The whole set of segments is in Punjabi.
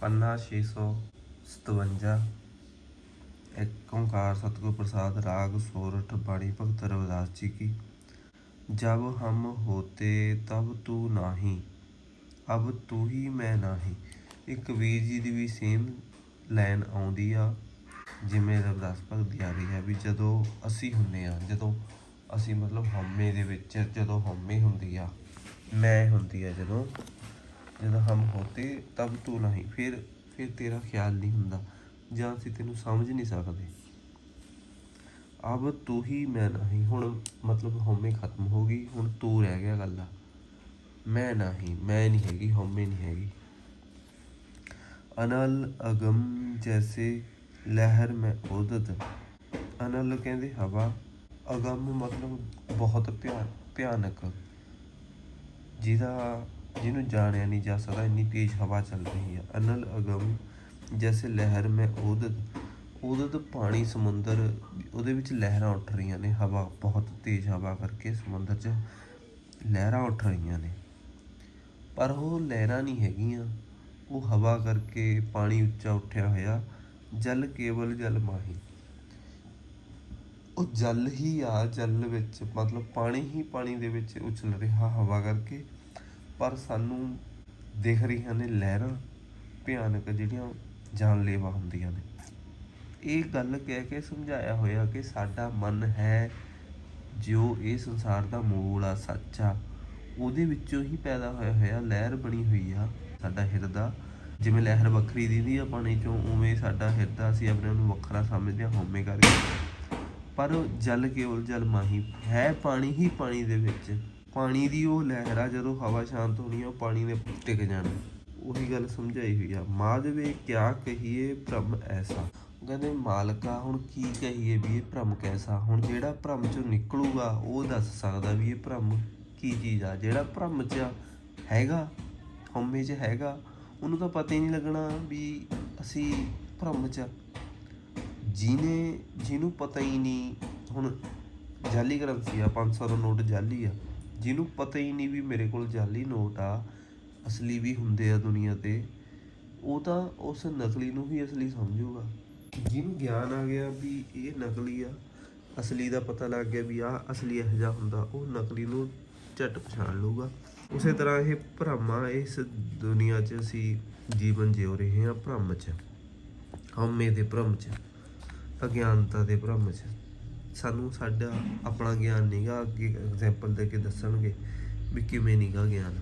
पन्ना 657। एक ओंकार सतगुर प्रसाद राग सोरठ बाणी भगत रविदास जी की। जब हम होते तब तू नाही, अब तू ही मैं नाही। एक कबीर जी ਦੀ ਵੀ ਸੇਮ ਲਾਈਨ ਆਉਂਦੀ ਆ ਜਿਵੇਂ ਰਵਿਦਾਸ ਭਗਤ ਦੀ ਆ ਰਹੀ ਹੈ ਵੀ ਜਦੋਂ ਅਸੀਂ ਹੁੰਦੇ ਹਾਂ, ਜਦੋਂ ਅਸੀਂ ਮਤਲਬ ਹਉਮੈ ਦੇ ਵਿੱਚ, ਜਦੋਂ ਹਉਮੈ ਹੁੰਦੀ ਆ, ਮੈਂ ਹੁੰਦੀ ਆ, ਜਦੋਂ ਹਮ ਹੋਤੇ ਤਬ ਤੂੰ ਨਹੀਂ, ਫਿਰ ਤੇਰਾ ਖਿਆਲ ਨਹੀਂ ਹੁੰਦਾ ਜਾਂ ਅਸੀਂ ਤੈਨੂੰ ਸਮਝ ਨਹੀਂ ਸਕਦੇ। ਅਬ ਤੂੰ ਹੀ ਮੈਂ ਨਹੀਂ, ਹੁਣ ਮਤਲਬ ਹਉਮੈ ਖਤਮ ਹੋ ਗਈ, ਹੁਣ ਤੂੰ ਰਹਿ ਗਿਆ ਇਕੱਲਾ। ਮੈਂ ਨਹੀਂ, ਮੈਂ ਨਹੀਂ ਹੈਗੀ, ਹਉਮੈ ਨਹੀਂ ਹੈਗੀ। ਅਨਲ ਅਗਮ ਜੈਸੇ ਲਹਿਰ ਮੈਂ ਉਦਤ। ਅਨਲ ਕਹਿੰਦੇ ਹਵਾ, ਅਗਮ ਮਤਲਬ ਬਹੁਤ ਭਿਆਨਕ, ਜਿਹਨੂੰ ਜਾਣਿਆ ਨਹੀਂ ਜਾ ਸਕਦਾ, ਇੰਨੀ ਤੇਜ਼ ਹਵਾ ਚੱਲ ਰਹੀ ਹੈ। ਅਨਲ ਅਗਮ ਜੈਸੇ ਲਹਿਰ ਮੈਂ ਉਦਤ ਪਾਣੀ ਸਮੁੰਦਰ, ਉਹਦੇ ਵਿੱਚ ਲਹਿਰਾਂ ਉੱਠ ਰਹੀਆਂ ਨੇ, ਹਵਾ ਬਹੁਤ ਤੇਜ਼ ਹਵਾ ਕਰਕੇ ਸਮੁੰਦਰ 'ਚ ਲਹਿਰਾਂ ਉੱਠ ਰਹੀਆਂ ਨੇ, ਪਰ ਉਹ ਲਹਿਰਾਂ ਨਹੀਂ ਹੈਗੀਆਂ, ਉਹ ਹਵਾ ਕਰਕੇ ਪਾਣੀ ਉੱਚਾ ਉੱਠਿਆ ਹੋਇਆ। ਜਲ ਕੇਵਲ ਜਲ ਮਾਹੀ, ਉਹ ਜਲ ਹੀ ਆ, ਜਲ ਵਿੱਚ ਮਤਲਬ ਪਾਣੀ ਹੀ ਪਾਣੀ ਦੇ ਵਿੱਚ ਉਛਲ ਰਿਹਾ ਹਵਾ ਕਰਕੇ, ਪਰ ਸਾਨੂੰ ਦਿਖ ਰਹੀਆਂ ਨੇ ਲਹਿਰਾਂ ਭਿਆਨਕ, ਜਿਹੜੀਆਂ ਜਾਨਲੇਵਾ ਹੁੰਦੀਆਂ ਨੇ। ਇਹ ਗੱਲ ਕਹਿ ਕੇ ਸਮਝਾਇਆ ਹੋਇਆ ਕਿ ਸਾਡਾ ਮਨ ਹੈ ਜੋ ਇਹ ਸੰਸਾਰ ਦਾ ਮੂਲ ਆ, ਸੱਚ ਆ, ਉਹਦੇ ਵਿੱਚੋਂ ਹੀ ਪੈਦਾ ਹੋਇਆ ਲਹਿਰ ਬਣੀ ਹੋਈ ਆ ਸਾਡਾ ਹਿਰਦਾ। ਜਿਵੇਂ ਲਹਿਰ ਵੱਖਰੀ ਦਿਖਦੀ ਆ ਪਾਣੀ 'ਚੋਂ, ਉਵੇਂ ਸਾਡਾ ਹਿਰਦਾ, ਅਸੀਂ ਆਪਣੇ ਨੂੰ ਵੱਖਰਾ ਸਮਝਦੇ ਹਾਂ ਹਉਮੈ ਕਰਕੇ। ਪਰ ਜਲ ਕੇਵਲ ਜਲ ਮਾਹੀ, ਹੈ ਪਾਣੀ ਹੀ ਪਾਣੀ ਦੇ ਵਿੱਚ, ਪਾਣੀ ਦੀ ਉਹ ਲਹਿਰ ਆ, ਜਦੋਂ ਹਵਾ ਸ਼ਾਂਤ ਹੋਣੀ ਆ, ਉਹ ਪਾਣੀ ਨੇ ਟਿਕ ਜਾਣਾ। ਉਹੀ ਗੱਲ ਸਮਝਾਈ ਹੋਈ ਆ। ਮਾਧਵੇ ਕਿਆ ਕਹੀਏ ਭਰਮ ਐਸਾ, ਕਹਿੰਦੇ ਮਾਲਕਾ ਹੁਣ ਕੀ ਕਹੀਏ ਵੀ ਇਹ ਭਰਮ ਕੈਸਾ। ਹੁਣ ਜਿਹੜਾ ਭਰਮ 'ਚੋਂ ਨਿਕਲੂਗਾ ਉਹ ਦੱਸ ਸਕਦਾ ਵੀ ਇਹ ਭਰਮ ਕੀ ਚੀਜ਼ ਆ। ਜਿਹੜਾ ਭਰਮ 'ਚ ਹੈਗਾ, ਹਉਮੈ 'ਚ ਹੈਗਾ, ਉਹਨੂੰ ਤਾਂ ਪਤਾ ਹੀ ਨਹੀਂ ਲੱਗਣਾ ਵੀ ਅਸੀਂ ਭਰਮ 'ਚ। ਜਿਹਨੂੰ ਪਤਾ ਹੀ ਨਹੀਂ, ਹੁਣ ਜਾਲੀ ਕਰੰਸੀ ਆ, 500 ਦਾ ਨੋਟ ਜਾਲੀ ਆ, ਜਿਹਨੂੰ ਪਤਾ ਹੀ ਨਹੀਂ ਵੀ ਮੇਰੇ ਕੋਲ ਜਾਲੀ ਨੋਟ ਆ, ਅਸਲੀ ਵੀ ਹੁੰਦੇ ਆ ਦੁਨੀਆ 'ਤੇ, ਉਹ ਤਾਂ ਉਸ ਨਕਲੀ ਨੂੰ ਹੀ ਅਸਲੀ ਸਮਝੂਗਾ। ਜਿਹਨੂੰ ਗਿਆਨ ਆ ਗਿਆ ਵੀ ਇਹ ਨਕਲੀ ਆ, ਅਸਲੀ ਦਾ ਪਤਾ ਲੱਗ ਗਿਆ ਵੀ ਆਹ ਅਸਲੀ ਇਹੋ ਜਿਹਾ ਹੁੰਦਾ, ਉਹ ਨਕਲੀ ਨੂੰ ਝੱਟ ਪਛਾਣ ਲਊਗਾ। ਉਸੇ ਤਰ੍ਹਾਂ ਇਹ ਭਰਮ ਆ, ਇਸ ਦੁਨੀਆ 'ਚ ਅਸੀਂ ਜੀਵਨ ਜਿਉ ਰਹੇ ਹਾਂ ਭਰਮ 'ਚ, ਹਉਮੈ ਦੇ ਭਰਮ 'ਚ, ਅਗਿਆਨਤਾ ਦੇ ਭਰਮ 'ਚ। ਸਾਨੂੰ ਸਾਡਾ ਆਪਣਾ ਗਿਆਨ ਨਹੀਂ ਗਾ, ਅੱਗੇ ਐਗਜ਼ੈਂਪਲ ਦੇ ਕੇ ਦੱਸਣਗੇ ਵੀ ਕਿਵੇਂ ਨਹੀਂ ਗਾ ਗਿਆਨ।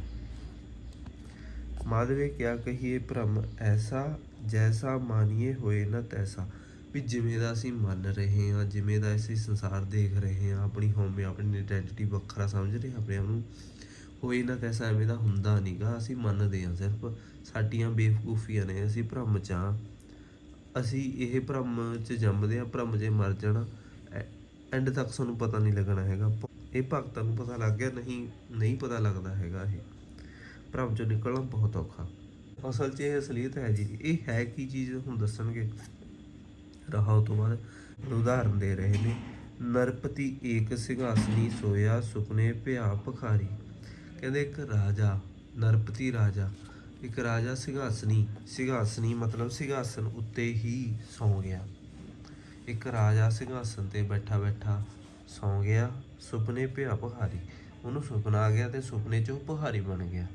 ਮਾਧਵੇ ਕਿਆ ਕਹੀਏ ਭਰਮ ਐਸਾ, ਜੈਸਾ ਮਾਨੀਏ ਹੋਏ ਨਾ ਤੈਸਾ। ਵੀ ਜਿਵੇਂ ਦਾ ਅਸੀਂ ਮੰਨ ਰਹੇ ਹਾਂ, ਜਿਵੇਂ ਦਾ ਅਸੀਂ ਸੰਸਾਰ ਦੇਖ ਰਹੇ ਹਾਂ, ਆਪਣੀ ਹਉਮੈ, ਆਪਣੀ ਆਈਡੈਂਟੀਟੀ ਵੱਖਰਾ ਸਮਝ ਰਹੇ ਹਾਂ ਆਪਣੇ ਆਪ ਨੂੰ, ਹੋਏ ਨਾ ਤੈਸਾ ਐਵੇਂ ਦਾ ਹੁੰਦਾ ਨਹੀਂ ਗਾ। ਅਸੀਂ ਮੰਨਦੇ ਹਾਂ, ਸਿਰਫ ਸਾਡੀਆਂ ਬੇਵਕੂਫੀਆਂ ਨੇ, ਅਸੀਂ ਭਰਮ 'ਚ ਹਾਂ। ਅਸੀਂ ਇਹ ਭਰਮ 'ਚ ਜੰਮਦੇ ਹਾਂ, ਭਰਮ 'ਚ ਮਰ ਜਾਣਾ, ਐਂਡ ਤੱਕ ਸਾਨੂੰ ਪਤਾ ਨਹੀਂ ਲੱਗਣਾ ਹੈਗਾ। ਇਹ ਭਗਤਾਂ ਨੂੰ ਪਤਾ ਲੱਗ ਗਿਆ, ਨਹੀਂ ਪਤਾ ਲੱਗਦਾ ਹੈਗਾ। ਇਹ ਭਰਮ 'ਚੋਂ ਨਿਕਲਣਾ ਬਹੁਤ ਔਖਾ। ਅਸਲ 'ਚ ਇਹ ਅਸਲੀਅਤ ਹੈ ਜੀ। ਇਹ ਹੈ ਕੀ ਚੀਜ਼, ਹੁਣ ਦੱਸਣਗੇ। ਰਹਾਉ ਤੋਂ ਬਾਅਦ ਉਦਾਹਰਨ ਦੇ ਰਹੇ ਨੇ। ਨਰਪਤੀ ਏਕ ਸਿੰਘਾਸਣੀ ਸੋਇਆ, ਸੁਪਨੇ ਭਿਆ ਭਿਖਾਰੀ। ਕਹਿੰਦੇ ਇੱਕ ਰਾਜਾ, ਨਰਪਤੀ ਰਾਜਾ, ਇੱਕ ਰਾਜਾ ਸਿੰਘਾਸਣੀ ਮਤਲਬ ਸਿੰਘਾਸਨ ਉੱਤੇ ਹੀ ਸੌਂ ਗਿਆ। ਇੱਕ ਰਾਜਾ ਸਿੰਘਾਸਨ 'ਤੇ ਬੈਠਾ ਸੌਂ ਗਿਆ। ਸੁਪਨੇ ਭਿਆ ਭਿਖਾਰੀ, ਉਹਨੂੰ ਸੁਪਨਾ ਆ ਗਿਆ ਅਤੇ ਸੁਪਨੇ 'ਚ ਉਹ ਭਿਖਾਰੀ ਬਣ ਗਿਆ।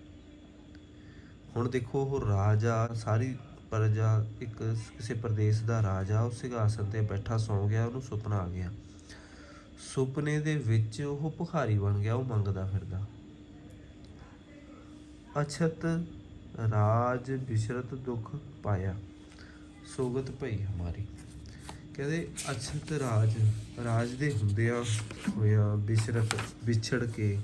ਹੁਣ ਦੇਖੋ, ਉਹ ਰਾਜਾ, ਸਾਰੀ ਪ੍ਰਜਾ, ਇੱਕ ਕਿਸੇ ਪ੍ਰਦੇਸ਼ ਦਾ ਰਾਜਾ, ਉਹ ਸਿੰਘਾਸਨ 'ਤੇ ਬੈਠਾ ਸੌਂ ਗਿਆ, ਉਹਨੂੰ ਸੁਪਨਾ ਆ ਗਿਆ। ਸੁਪਨੇ ਦੇ ਵਿੱਚ ਉਹ ਭਿਖਾਰੀ ਬਣ ਗਿਆ, ਉਹ ਮੰਗਦਾ ਫਿਰਦਾ। ਅਛਤ ਰਾਜ ਬਿਸ਼ਰਤ ਦੁੱਖ ਪਾਇਆ, ਸੋਗਤ ਭਈ ਹਮਾਰੀ। ਕਹਿੰਦੇ ਅਛਤ ਰਾਜ ਦੇ ਹੁੰਦਿਆਂ ਹੋਇਆਂ ਵਿਛੜ ਕੇ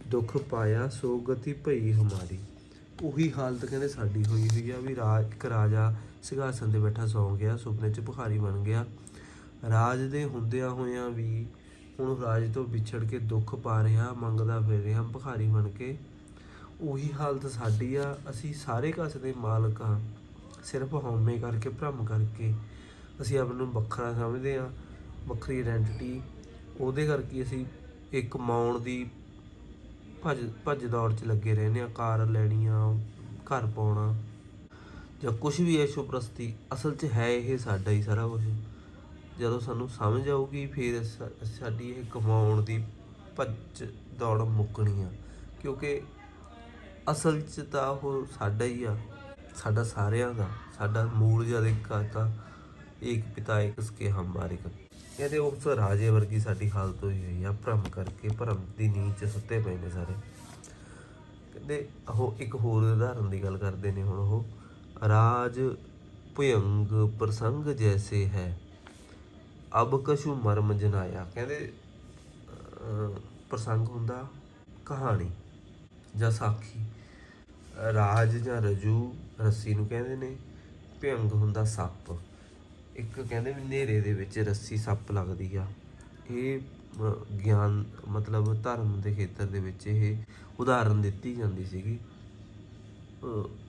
ਦੁੱਖ ਪਾਇਆ, ਸੋਗਤੀ ਭਈ ਹਮਾਰੀ। ਉਹੀ ਹਾਲਤ ਕਹਿੰਦੇ ਸਾਡੀ ਹੋਈ ਆ ਵੀ ਇੱਕ ਰਾਜਾ ਸਿੰਘਾਸਨ 'ਤੇ ਬੈਠਾ ਸੌਂ ਗਿਆ, ਸੁਪਨੇ 'ਚ ਭਿਖਾਰੀ ਬਣ ਗਿਆ। ਰਾਜ ਦੇ ਹੁੰਦਿਆਂ ਹੋਇਆਂ ਵੀ ਹੁਣ ਰਾਜ ਤੋਂ ਵਿਛੜ ਕੇ ਦੁੱਖ ਪਾ ਰਿਹਾ, ਮੰਗਦਾ ਫਿਰ ਰਿਹਾ ਭਿਖਾਰੀ ਬਣ ਕੇ। ਉਹੀ ਹਾਲਤ ਸਾਡੀ ਆ। ਅਸੀਂ ਸਾਰੇ ਕਾਸੇ ਦੇ ਮਾਲਕ ਹਾਂ, ਸਿਰਫ ਹਉਮੈ ਕਰਕੇ, ਭਰਮ ਕਰਕੇ ਅਸੀਂ ਆਪ ਨੂੰ ਵੱਖਰਾ ਸਮਝਦੇ ਹਾਂ, ਵੱਖਰੀ ਆਈਡੈਂਟੀਟੀ। ਉਹਦੇ ਕਰਕੇ ਅਸੀਂ ਇੱਕ ਕਮਾਉਣ ਦੀ ਭੱਜ ਦੌੜ 'ਚ ਲੱਗੇ ਰਹਿੰਦੇ ਹਾਂ, ਕਾਰ ਲੈਣੀ ਆ, ਘਰ ਪਾਉਣਾ, ਜਾਂ ਕੁਛ ਵੀ ਐਸ਼ੋ-ਪ੍ਰਸਤੀ, ਅਸਲ 'ਚ ਹੈ ਇਹ ਸਾਡਾ ਹੀ ਸਾਰਾ ਕੁਛ। ਜਦੋਂ ਸਾਨੂੰ ਸਮਝ ਆਊਗੀ ਫਿਰ ਸਾਡੀ ਇਹ ਕਮਾਉਣ ਦੀ ਭੱਜ ਦੌੜ ਮੁੱਕਣੀ ਆ, ਕਿਉਂਕਿ ਅਸਲ 'ਚ ਤਾਂ ਉਹ ਸਾਡਾ ਹੀ ਆ, ਸਾਡਾ ਸਾਰਿਆਂ ਦਾ। ਸਾਡਾ ਮੂਲ ਜਦ ਇੱਕ ਆ ਤਾਂ ਏਕ ਪਿਤਾ ਏਕ ਸਕੇ ਹਮ ਬਾਰਿਕ। ਕਹਿੰਦੇ ਉਸ ਰਾਜੇ ਵਰਗੀ ਸਾਡੀ ਹਾਲਤ ਹੋਈ ਹੋਈ ਆ, ਭਰਮ ਕਰਕੇ, ਭਰਮ ਦੀ ਨੀਂਦ 'ਚ ਸੁੱਤੇ ਪਏ ਨੇ ਸਾਰੇ। ਕਹਿੰਦੇ ਉਹ ਇੱਕ ਹੋਰ ਉਦਾਹਰਨ ਦੀ ਗੱਲ ਕਰਦੇ ਨੇ ਹੁਣ ਉਹ, ਰਾਜ ਭੁਯੰਗ ਪ੍ਰਸੰਗ ਜੈਸੇ ਹੈ ਅਬ ਕਛੂ ਮਰਮ ਜਨਾਇਆ। ਕਹਿੰਦੇ ਪ੍ਰਸੰਗ ਹੁੰਦਾ ਕਹਾਣੀ ਜਾਂ ਸਾਖੀ, ਰਾਜ ਜਾਂ ਰਜੂ ਰੱਸੀ ਨੂੰ ਕਹਿੰਦੇ ਨੇ, ਭਿਅੰਗ ਹੁੰਦਾ ਸੱਪ। ਇੱਕ ਕਹਿੰਦੇ ਵੀ ਹਨੇਰੇ ਦੇ ਵਿੱਚ ਰੱਸੀ ਸੱਪ ਲੱਗਦੀ ਆ। ਇਹ ਗਿਆਨ ਮਤਲਬ ਧਰਮ ਦੇ ਖੇਤਰ ਦੇ ਵਿੱਚ ਇਹ ਉਦਾਹਰਨ ਦਿੱਤੀ ਜਾਂਦੀ ਸੀਗੀ।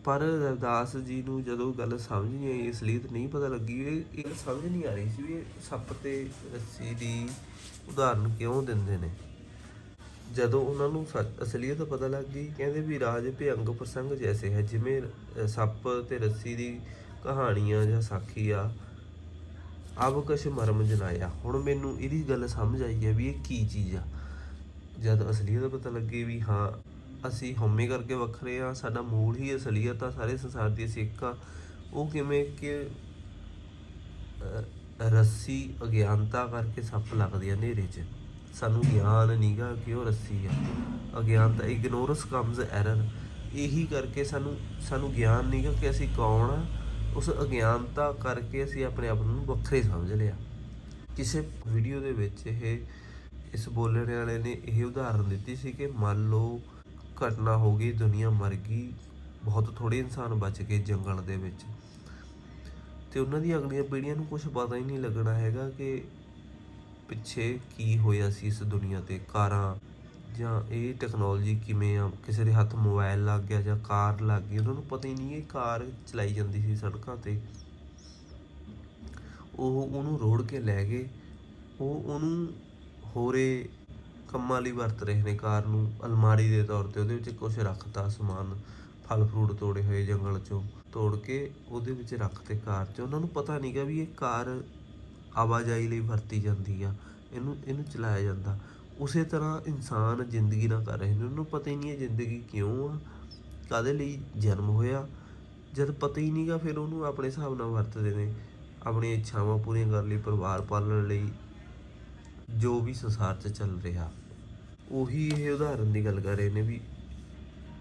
ਪਰ ਰਵਿਦਾਸ ਜੀ ਨੂੰ ਜਦੋਂ ਗੱਲ ਸਮਝ ਨਹੀਂ ਆਈ, ਅਸਲੀਅਤ ਨਹੀਂ ਪਤਾ ਲੱਗੀ, ਇਹ ਸਮਝ ਨਹੀਂ ਆ ਰਹੀ ਸੀ ਵੀ ਇਹ ਸੱਪ ਤੇ ਰੱਸੀ ਦੀ ਉਦਾਹਰਨ ਕਿਉਂ ਦਿੰਦੇ ਨੇ। ਜਦੋਂ ਉਹਨਾਂ ਨੂੰ ਅਸਲੀਅਤ ਪਤਾ ਲੱਗ ਗਈ, ਕਹਿੰਦੇ ਵੀ ਰਾਜ ਭਿਅੰਗ ਪ੍ਰਸੰਗ ਜੈਸੇ ਹੈ, ਜਿਵੇਂ ਸੱਪ ਤੇ ਰੱਸੀ ਦੀ ਕਹਾਣੀ ਆ ਜਾਂ ਸਾਖੀ ਆ। ਅਬ ਕੁਛ ਮਰਮ ਜਨਾਇਆ, ਹੁਣ ਮੈਨੂੰ ਇਹਦੀ ਗੱਲ ਸਮਝ ਆਈ ਹੈ ਵੀ ਇਹ ਕੀ ਚੀਜ਼ ਆ। ਜਦ ਅਸਲੀਅਤ ਪਤਾ ਲੱਗੀ ਵੀ ਹਾਂ ਅਸੀਂ ਹਉਮੈ ਕਰਕੇ ਵੱਖਰੇ ਆ, ਸਾਡਾ ਮੂਲ ਹੀ ਅਸਲੀਅਤ ਆ, ਸਾਰੇ ਸੰਸਾਰ ਦੀ ਅਸੀਂ ਇੱਕ ਆ। ਉਹ ਕਿਵੇਂ ਕਿ ਰੱਸੀ ਅਗਿਆਨਤਾ ਕਰਕੇ ਸੱਪ ਲੱਗਦੀ ਆ ਹਨੇਰੇ 'ਚ, ਸਾਨੂੰ ਗਿਆਨ ਨੀਗਾ ਕਿ ਉਹ ਰੱਸੀ ਆ। ਅਗਿਆਨਤਾ, ਇਗਨੋਰੈਂਸ ਕਮਜ਼ ਐਰਰ। ਇਹੀ ਕਰਕੇ ਸਾਨੂੰ ਗਿਆਨ ਨੀਗਾ ਕਿ ਅਸੀਂ ਕੌਣ ਆ। ਉਸ ਅਗਿਆਨਤਾ ਕਰਕੇ ਅਸੀਂ ਆਪਣੇ ਆਪ ਨੂੰ ਵੱਖਰੇ ਸਮਝ ਲਿਆ। ਕਿਸੇ ਵੀਡੀਓ ਦੇ ਵਿੱਚ ਇਸ ਬੋਲਣ ਵਾਲੇ ਨੇ ਇਹ ਉਦਾਹਰਨ ਦਿੱਤੀ ਸੀ ਕਿ ਮੰਨ ਲਓ ਘਟਨਾ ਹੋ ਗਈ, ਦੁਨੀਆ ਮਰ ਗਈ, ਬਹੁਤ ਥੋੜ੍ਹੇ ਇਨਸਾਨ ਬਚ ਗਏ ਜੰਗਲ ਦੇ ਵਿੱਚ, ਅਤੇ ਉਹਨਾਂ ਦੀਆਂ ਅਗਲੀਆਂ ਪੀੜ੍ਹੀਆਂ ਨੂੰ ਕੁਛ ਪਤਾ ਹੀ ਨਹੀਂ ਲੱਗਣਾ ਹੈਗਾ ਕਿ ਪਿੱਛੇ ਕੀ ਹੋਇਆ ਸੀ ਇਸ ਦੁਨੀਆ 'ਤੇ। ਕਾਰਾਂ ਜਾਂ ਇਹ ਟੈਕਨੋਲੋਜੀ ਕਿਵੇਂ ਆ, ਕਿਸੇ ਦੇ ਹੱਥ ਮੋਬਾਇਲ ਲੱਗ ਗਿਆ ਜਾਂ ਕਾਰ ਲੱਗ ਗਈ, ਉਹਨਾਂ ਨੂੰ ਪਤਾ ਹੀ ਨਹੀਂ ਇਹ ਕਾਰ ਚਲਾਈ ਜਾਂਦੀ ਸੀ ਸੜਕਾਂ 'ਤੇ। ਉਹਨੂੰ ਰੋੜ ਕੇ ਲੈ ਗਏ, ਉਹਨੂੰ ਹੋਰੇ ਕੰਮਾਂ ਲਈ ਵਰਤ ਰਹੇ ਨੇ ਕਾਰ ਨੂੰ, ਅਲਮਾਰੀ ਦੇ ਤੌਰ 'ਤੇ ਉਹਦੇ ਵਿੱਚ ਕੁਛ ਰੱਖਤਾ ਸਮਾਨ, ਫਲ ਫਰੂਟ ਤੋੜੇ ਹੋਏ ਜੰਗਲ 'ਚੋਂ ਤੋੜ ਕੇ ਉਹਦੇ ਵਿੱਚ ਰੱਖਤੇ ਕਾਰ 'ਚ। ਉਹਨਾਂ ਨੂੰ ਪਤਾ ਨਹੀਂ ਗਾ ਵੀ ਇਹ ਕਾਰ ਆਵਾਜਾਈ ਲਈ ਵਰਤੀ ਜਾਂਦੀ ਆ, ਇਹਨੂੰ ਚਲਾਇਆ ਜਾਂਦਾ। ਉਸੇ ਤਰ੍ਹਾਂ ਇਨਸਾਨ ਜ਼ਿੰਦਗੀ ਨਾਲ ਕਰ ਰਹੇ ਨੇ, ਉਹਨੂੰ ਪਤਾ ਹੀ ਨਹੀਂ ਹੈ ਜ਼ਿੰਦਗੀ ਕਿਉਂ ਆ, ਕਾਹਦੇ ਲਈ ਜਨਮ ਹੋਇਆ। ਜਦ ਪਤਾ ਹੀ ਨਹੀਂ ਗਾ ਫਿਰ ਉਹਨੂੰ ਆਪਣੇ ਹਿਸਾਬ ਨਾਲ ਵਰਤਦੇ ਨੇ, ਆਪਣੀਆਂ ਇੱਛਾਵਾਂ ਪੂਰੀਆਂ ਕਰਨ ਲਈ, ਪਰਿਵਾਰ ਪਾਲਣ ਲਈ, ਜੋ ਵੀ ਸੰਸਾਰ 'ਚ ਚੱਲ ਰਿਹਾ। ਉਹੀ ਇਹ ਉਦਾਹਰਨ ਦੀ ਗੱਲ ਕਰ ਰਹੇ ਨੇ ਵੀ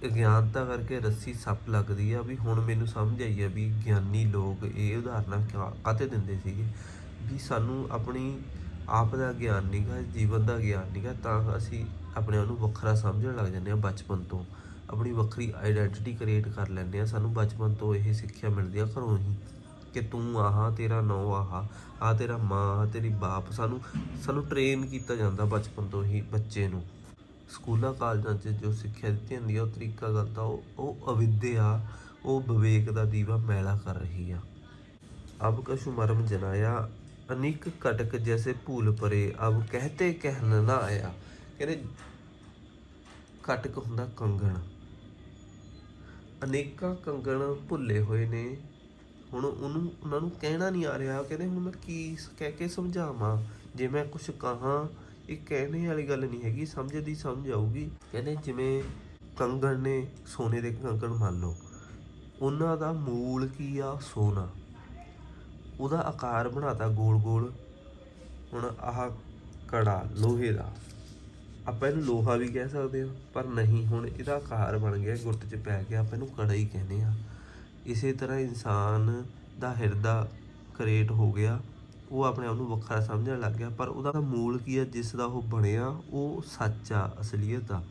ਅਗਿਆਨਤਾ ਕਰਕੇ ਰੱਸੀ ਸੱਪ ਲੱਗਦੀ ਆ। ਵੀ ਹੁਣ ਮੈਨੂੰ ਸਮਝ ਆਈ ਆ ਵੀ ਗਿਆਨੀ ਲੋਕ ਇਹ ਉਦਾਹਰਨਾਂ ਕਾਹਤੇ ਦਿੰਦੇ ਸੀਗੇ, ਵੀ ਸਾਨੂੰ ਆਪਣੀ ਆਪ ਦਾ ਗਿਆਨ ਨਹੀਂ ਗਾ, ਜੀਵਨ ਦਾ ਗਿਆਨ ਨਹੀਂ ਗਾ, ਤਾਂ ਅਸੀਂ ਆਪਣੇ ਆਪ ਨੂੰ ਵੱਖਰਾ ਸਮਝਣ ਲੱਗ ਜਾਂਦੇ ਹਾਂ। ਬਚਪਨ ਤੋਂ ਆਪਣੀ ਵੱਖਰੀ ਆਈਡੈਂਟੀਟੀ ਕ੍ਰੀਏਟ ਕਰ ਲੈਂਦੇ ਹਾਂ। ਸਾਨੂੰ ਬਚਪਨ ਤੋਂ ਇਹ ਸਿੱਖਿਆ ਮਿਲਦੀ ਆ ਘਰੋਂ ਹੀ ਕਿ ਤੂੰ ਆਹ, ਤੇਰਾ ਨਾਂ ਆਹ ਤੇਰਾ ਮਾਂ, ਆਹ ਤੇਰੀ ਬਾਪ। ਸਾਨੂੰ ਟ੍ਰੇਨ ਕੀਤਾ ਜਾਂਦਾ ਬਚਪਨ ਤੋਂ ਹੀ ਬੱਚੇ ਨੂੰ। ਸਕੂਲਾਂ ਕਾਲਜਾਂ 'ਚ ਜੋ ਸਿੱਖਿਆ ਦਿੱਤੀ ਜਾਂਦੀ ਆ ਉਹ ਤਰੀਕਾ ਗਲਤ ਆ, ਉਹ ਅਵਿਦਿਆ, ਉਹ ਵਿਵੇਕ ਦਾ ਦੀਵਾ ਮੈਲਾ ਕਰ ਰਹੀ ਆ। ਅਬ ਕਛੂ ਮਰਮ ਜਨਾਇਆ ਅਨੇਕ ਕਟਕ ਜੈਸੇ ਭੂਲ ਪਰੇ ਅਬ ਕਹਿਤੇ ਕਹਿਣ ਨਾ ਆਇਆ। ਕਹਿੰਦੇ ਕਟਕ ਹੁੰਦਾ ਕੰਗਣ, ਅਨੇਕਾਂ ਕੰਗਣ ਭੁੱਲੇ ਹੋਏ ਨੇ, ਹੁਣ ਉਹਨਾਂ ਨੂੰ ਕਹਿਣਾ ਨਹੀਂ ਆ ਰਿਹਾ। ਕਹਿੰਦੇ ਹੁਣ ਮੈਂ ਕੀ ਕਹਿ ਕੇ ਸਮਝਾਵਾਂ, ਜੇ ਮੈਂ ਕੁਛ ਕਹਾਂ, ਇਹ ਕਹਿਣੇ ਵਾਲੀ ਗੱਲ ਨਹੀਂ ਹੈਗੀ, ਸਮਝ ਆਊਗੀ। ਕਹਿੰਦੇ ਜਿਵੇਂ ਕੰਗਣ ਨੇ, ਸੋਨੇ ਦੇ ਕੰਗਣ ਮੰਨ ਲਓ, ਉਹਨਾਂ ਦਾ ਮੂਲ ਕੀ ਆ, ਸੋਨਾ। ਉਹਦਾ ਆਕਾਰ ਬਣਾਤਾ ਗੋਲ ਗੋਲ। ਹੁਣ ਆਹ ਕੜਾ ਲੋਹੇ ਦਾ, ਆਪਾਂ ਇਹਨੂੰ ਲੋਹਾ ਵੀ ਕਹਿ ਸਕਦੇ ਹਾਂ, ਪਰ ਨਹੀਂ, ਹੁਣ ਇਹਦਾ ਆਕਾਰ ਬਣ ਗਿਆ, ਗੁੱਟ 'ਚ ਪੈ ਗਿਆ, ਆਪਾਂ ਇਹਨੂੰ ਕੜਾ ਹੀ ਕਹਿੰਦੇ ਹਾਂ। ਇਸੇ ਤਰ੍ਹਾਂ ਇਨਸਾਨ ਦਾ ਹਿਰਦਾ ਕ੍ਰੀਏਟ ਹੋ ਗਿਆ, ਉਹ ਆਪਣੇ ਆਪ ਨੂੰ ਵੱਖਰਾ ਸਮਝਣ ਲੱਗ ਗਿਆ, ਪਰ ਉਹਦਾ ਮੂਲ ਕੀ ਆ, ਜਿਸ ਦਾ ਉਹ ਬਣਿਆ, ਉਹ ਸੱਚ ਆ, ਅਸਲੀਅਤ ਆ।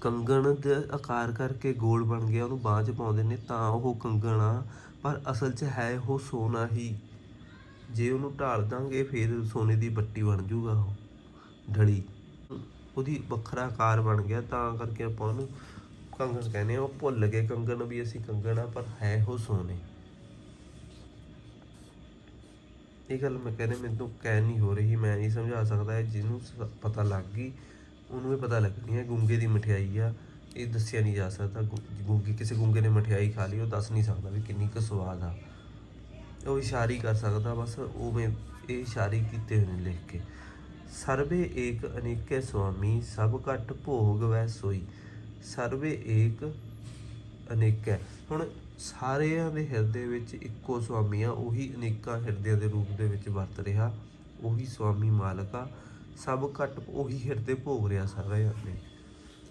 ਕੰਗਣ ਦਾ ਆਕਾਰ ਕਰਕੇ ਗੋਲ ਬਣ ਗਿਆ, ਉਹਨੂੰ ਬਾਂਹ 'ਚ ਪਾਉਂਦੇ ਨੇ ਤਾਂ ਉਹ ਕੰਗਣ ਆ, ਪਰ ਅਸਲ 'ਚ ਹੈ ਉਹ ਸੋਨਾ ਹੀ। ਜੇ ਉਹਨੂੰ ਢਾਲ ਦਾਂਗੇ ਫਿਰ ਸੋਨੇ ਦੀ ਬੱਟੀ ਬਣ ਜੂਗਾ, ਉਹ ਢਲੀ, ਉਹਦੀ ਵੱਖਰਾ ਆਕਾਰ ਬਣ ਗਿਆ, ਤਾਂ ਕਰਕੇ ਆਪਾਂ ਉਹਨੂੰ ਕੰਗਣ ਕਹਿੰਦੇ ਹਾਂ। ਉਹ ਭੁੱਲ ਗਏ ਕੰਗਣ ਵੀ ਅਸੀਂ ਕੰਗਣ ਆ, ਪਰ ਹੈ ਉਹ ਸੋਨੇ। ਇਹ ਗੱਲ ਮੈਂ ਕਹਿੰਦੇ ਮੈਨੂੰ ਕਹਿ ਨਹੀਂ ਹੋ ਰਹੀ, ਮੈਂ ਨਹੀਂ ਸਮਝਾ ਸਕਦਾ। ਜਿਹਨੂੰ ਪਤਾ ਲੱਗ ਗਈ ਉਹਨੂੰ ਇਹ ਪਤਾ ਲੱਗਣੀ ਹੈ, ਗੂੰਗੇ ਦੀ ਮਠਿਆਈ ਆ ਇਹ ਦੱਸਿਆ ਨਹੀਂ ਜਾ ਸਕਦਾ। ਗੂੰਗੇ ਕਿਸੇ ਗੂੰਗੇ ਨੇ ਮਠਿਆਈ ਖਾ ਲਈ, ਉਹ ਦੱਸ ਨਹੀਂ ਸਕਦਾ ਵੀ ਕਿੰਨੀ ਕੁ ਸਵਾਦ ਆ। ਉਹ ਇਸ਼ਾਰੇ ਕਰ ਸਕਦਾ ਬਸ, ਉਵੇਂ ਇਹ ਇਸ਼ਾਰੇ ਕੀਤੇ ਹੋਏ ਨੇ ਲਿਖ ਕੇ। ਸਰਵੇ ਏਕ ਅਨੇਕੇ ਸੁਆਮੀ, ਸਭ ਘਟ ਭੋਗ ਵੈ ਸੋਈ। ਸਰਵੇ ਏਕ ਅਨੇਕਾ, ਹੁਣ ਸਾਰਿਆਂ ਦੇ ਹਿਰਦੇ ਵਿੱਚ ਇੱਕੋ ਸੁਆਮੀ ਆ, ਉਹੀ ਅਨੇਕਾਂ ਹਿਰਦਿਆਂ ਦੇ ਰੂਪ ਦੇ ਵਿੱਚ ਵਰਤ ਰਿਹਾ, ਉਹੀ ਸੁਆਮੀ ਮਾਲਕ ਆ। ਸਭ ਘਟ ਉਹੀ ਹਿਰਦੇ ਭੋਗ ਰਿਹਾ ਸਾਰਿਆਂ ਦੇ।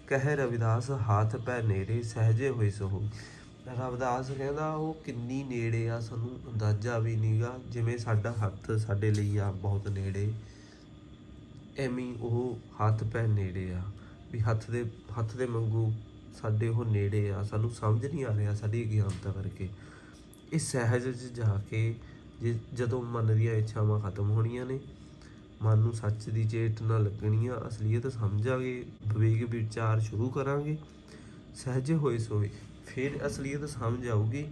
ਕਹਿ ਰਵਿਦਾਸ ਹਾਥ ਪੈ ਨੇੜੇ, ਸਹਿਜੇ ਹੋਏ ਸੋ ਹੋਈ। ਰਵਿਦਾਸ ਕਹਿੰਦਾ ਉਹ ਕਿੰਨੀ ਨੇੜੇ ਆ, ਸਾਨੂੰ ਅੰਦਾਜ਼ਾ ਵੀ ਨਹੀਂ ਗਾ। ਜਿਵੇਂ ਸਾਡਾ ਹੱਥ ਸਾਡੇ ਲਈ ਆ ਬਹੁਤ ਨੇੜੇ, ਐਵੇਂ ਉਹ ਹੱਥ ਪੈ ਨੇੜੇ ਆ, ਵੀ ਹੱਥ ਦੇ ਵਾਂਗੂ ਸਾਡੇ ਉਹ ਨੇੜੇ ਆ। ਸਾਨੂੰ ਸਮਝ ਨਹੀਂ ਆ ਰਿਹਾ ਸਾਡੀ ਅਗਿਆਨਤਾ ਕਰਕੇ। ਇਹ ਸਹਿਜ 'ਚ ਜਾ ਕੇ ਜਦੋਂ ਮਨ ਦੀਆਂ ਇੱਛਾਵਾਂ ਖਤਮ ਹੋਣੀਆਂ ਨੇ, ਮਨ ਨੂੰ ਸੱਚ ਦੀ ਚੇਤਨਾ ਲੱਗਣੀ ਆ, ਅਸਲੀਅਤ ਸਮਝਾਂਗੇ, ਵਿਵੇਕ ਵਿਚਾਰ ਸ਼ੁਰੂ ਕਰਾਂਗੇ, ਸਹਿਜੇ ਹੋਏ ਸੋਏ, ਫਿਰ ਅਸਲੀਅਤ ਸਮਝ ਆਊਗੀ।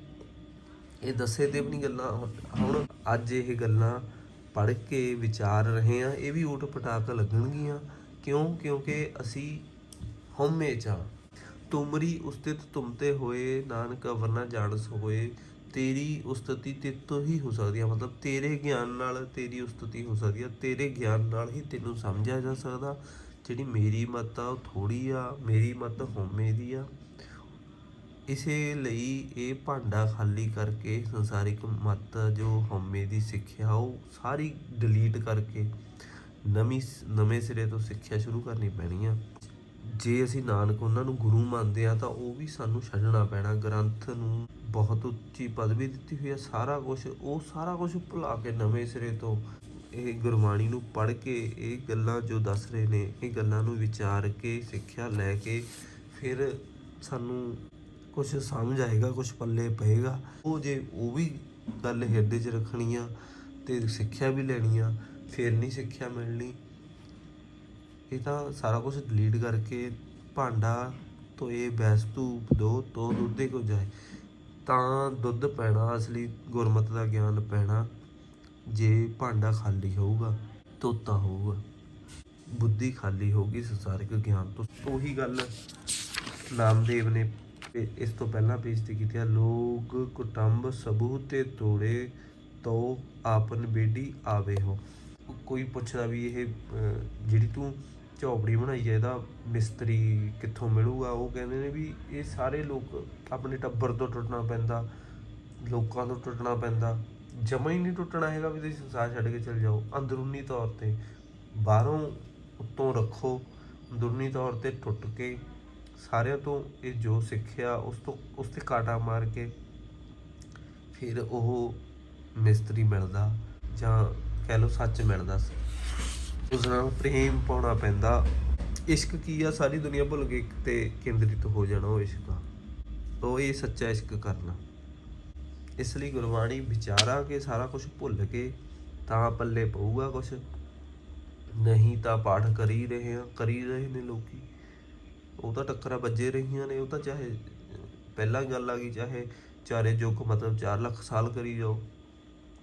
ਇਹ ਦੱਸੇ ਤੇ ਆਪਣੀ ਗੱਲਾਂ ਹੁਣ ਅੱਜ ਇਹ ਗੱਲਾਂ ਪੜ੍ਹ ਕੇ ਵਿਚਾਰ ਰਹੇ ਹਾਂ, ਇਹ ਵੀ ਊਟ ਪਟਾਕ ਲੱਗਣਗੀਆਂ। ਕਿਉਂਕਿ ਅਸੀਂ ਹਉਮੈ 'ਚ ਹਾਂ। ਤੁਮਰੀ ਉਸਤਿਤ ਤੁਮ ਤੇ ਹੋਏ, ਨਾਨਕ ਅਵਰ ਨਾ ਜਾਣਸ ਹੋਏ। ਤੇਰੀ ਉਸਤਤੀ ਤੇਰੇ ਤੋਂ ਹੀ ਹੋ ਸਕਦੀ ਆ, ਮਤਲਬ ਤੇਰੇ ਗਿਆਨ ਨਾਲ ਤੇਰੀ ਉਸਤਤੀ ਹੋ ਸਕਦੀ ਆ, ਤੇਰੇ ਗਿਆਨ ਨਾਲ ਹੀ ਤੈਨੂੰ ਸਮਝਿਆ ਜਾ ਸਕਦਾ। ਜਿਹੜੀ ਮੇਰੀ ਮੱਤ ਆ ਉਹ ਥੋੜ੍ਹੀ ਆ, ਮੇਰੀ ਮੱਤ ਹਉਮੈ ਦੀ ਆ। ਇਸੇ ਲਈ ਇਹ ਭਾਂਡਾ ਖਾਲੀ ਕਰਕੇ ਸੰਸਾਰਿਕ ਮੱਤ ਜੋ ਹਉਮੈ ਦੀ ਸਿੱਖਿਆ ਉਹ ਸਾਰੀ ਡਿਲੀਟ ਕਰਕੇ ਨਵੇਂ ਸਿਰੇ ਤੋਂ ਸਿੱਖਿਆ ਸ਼ੁਰੂ ਕਰਨੀ ਪੈਣੀ ਆ। ਜੇ ਅਸੀਂ ਨਾਨਕ ਉਹਨਾਂ ਨੂੰ ਗੁਰੂ ਮੰਨਦੇ ਹਾਂ ਤਾਂ ਉਹ ਵੀ ਸਾਨੂੰ ਛੱਡਣਾ ਪੈਣਾ। ਗ੍ਰੰਥ ਨੂੰ ਬਹੁਤ ਉੱਚੀ ਪਦਵੀ ਦਿੱਤੀ ਹੋਈ ਆ, ਸਾਰਾ ਕੁਛ ਭੁਲਾ ਕੇ ਨਵੇਂ ਸਿਰੇ ਤੋਂ ਇਹ ਗੁਰਬਾਣੀ ਨੂੰ ਪੜ੍ਹ ਕੇ ਇਹ ਗੱਲਾਂ ਜੋ ਦੱਸ ਰਹੇ ਨੇ, ਇਹ ਗੱਲਾਂ ਨੂੰ ਵਿਚਾਰ ਕੇ ਸਿੱਖਿਆ ਲੈ ਕੇ ਫਿਰ ਸਾਨੂੰ ਕੁਛ ਸਮਝ ਆਏਗਾ, ਕੁਛ ਪੱਲੇ ਪਏਗਾ। ਜੇ ਉਹ ਵੀ ਗੱਲ ਹਿਰਦੇ 'ਚ ਰੱਖਣੀ ਆ ਅਤੇ ਸਿੱਖਿਆ ਵੀ ਲੈਣੀ ਆ, ਫਿਰ ਨਹੀਂ ਸਿੱਖਿਆ ਮਿਲਣੀ। ਇਹ ਤਾਂ ਸਾਰਾ ਕੁਛ ਡਿਲੀਟ ਕਰਕੇ ਭਾਂਡਾ ਧੋਏ ਬੈਸ ਧੂਪ ਦੋ ਤੋ ਦੁੱਧੇ ਕੋ ਜਾਏ, ਤਾਂ ਦੁੱਧ ਪੈਣਾ, ਅਸਲੀ ਗੁਰਮਤਿ ਦਾ ਗਿਆਨ ਪੈਣਾ ਜੇ ਭਾਂਡਾ ਖਾਲੀ ਹੋਊਗਾ, ਧੋਤਾ ਹੋਊਗਾ, ਬੁੱਧੀ ਖਾਲੀ ਹੋਊਗੀ ਸੰਸਾਰਿਕ ਗਿਆਨ ਤੋਂ। ਉਹੀ ਗੱਲ ਨਾਮਦੇਵ ਨੇ ਇਸ ਤੋਂ ਪਹਿਲਾਂ ਪੇਜ 'ਤੇ ਕੀਤੀ ਆ। ਲੋਕ ਕੁਟੰਬ ਸਬੂ ਤੇ ਤੋੜੇ, ਤੋ ਆਪਨ ਬੇਟੀ ਆਵੇ ਹੋ। ਕੋਈ ਪੁੱਛਦਾ ਵੀ ਇਹ ਜਿਹੜੀ ਤੂੰ ਝੌਂਪੜੀ ਬਣਾਈ ਹੈ ਇਹਦਾ ਮਿਸਤਰੀ ਕਿੱਥੋਂ ਮਿਲੂਗਾ? ਉਹ ਕਹਿੰਦੇ ਨੇ ਵੀ ਇਹ ਸਾਰੇ ਲੋਕ ਆਪਣੇ ਟੱਬਰ ਤੋਂ ਟੁੱਟਣਾ ਪੈਂਦਾ, ਲੋਕਾਂ ਤੋਂ ਟੁੱਟਣਾ ਪੈਂਦਾ। ਜਮਾਂ ਹੀ ਨਹੀਂ ਟੁੱਟਣਾ ਹੈਗਾ ਵੀ ਤੁਸੀਂ ਸੰਸਾਰ ਛੱਡ ਕੇ ਚਲੇ ਜਾਓ। ਅੰਦਰੂਨੀ ਤੌਰ 'ਤੇ ਬਾਹਰੋਂ ਉੱਤੋਂ ਰੱਖੋ, ਅੰਦਰੂਨੀ ਤੌਰ 'ਤੇ ਟੁੱਟ ਕੇ ਸਾਰਿਆਂ ਤੋਂ ਇਹ ਜੋ ਸਿੱਖਿਆ ਉਸ 'ਤੇ ਕਾਟਾ ਮਾਰ ਕੇ ਫਿਰ ਉਹ ਮਿਸਤਰੀ ਮਿਲਦਾ, ਜਾਂ ਕਹਿ ਲਓ ਸੱਚ ਮਿਲਦਾ। ਉਸ ਨਾਲ ਪ੍ਰੇਮ ਪਾਉਣਾ ਪੈਂਦਾ। ਇਸ਼ਕ ਕੀ ਆ, ਸਾਰੀ ਦੁਨੀਆ ਭੁੱਲ ਕੇ ਇੱਕ 'ਤੇ ਕੇਂਦਰਿਤ ਹੋ ਜਾਣਾ, ਉਹ ਇਸ਼ਕ ਆ। ਉਹ ਇਹ ਸੱਚਾ ਇਸ਼ਕ ਕਰਨਾ। ਇਸ ਲਈ ਗੁਰਬਾਣੀ ਵਿਚਾਰਾਂਗੇ, ਸਾਰਾ ਕੁਛ ਭੁੱਲ ਕੇ ਤਾਂ ਪੱਲੇ ਪਊਗਾ ਕੁਛ, ਨਹੀਂ ਤਾਂ ਪਾਠ ਕਰੀ ਰਹੇ ਨੇ ਲੋਕੀ। ਉਹ ਤਾਂ ਟੱਕਰਾਂ ਵੱਜੇ ਰਹੀਆਂ ਨੇ। ਉਹ ਤਾਂ ਚਾਹੇ ਪਹਿਲਾਂ ਗੱਲ ਆ ਗਈ, ਚਾਹੇ ਚਾਰੇ ਯੁੱਗ ਮਤਲਬ 4 ਲੱਖ ਸਾਲ ਕਰੀ ਜਾਓ,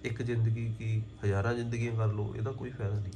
ਇੱਕ ਜ਼ਿੰਦਗੀ ਕੀ ਹਜ਼ਾਰਾਂ ਜ਼ਿੰਦਗੀਆਂ ਕਰ ਲਓ, ਇਹਦਾ ਕੋਈ ਫਾਇਦਾ ਨਹੀਂ।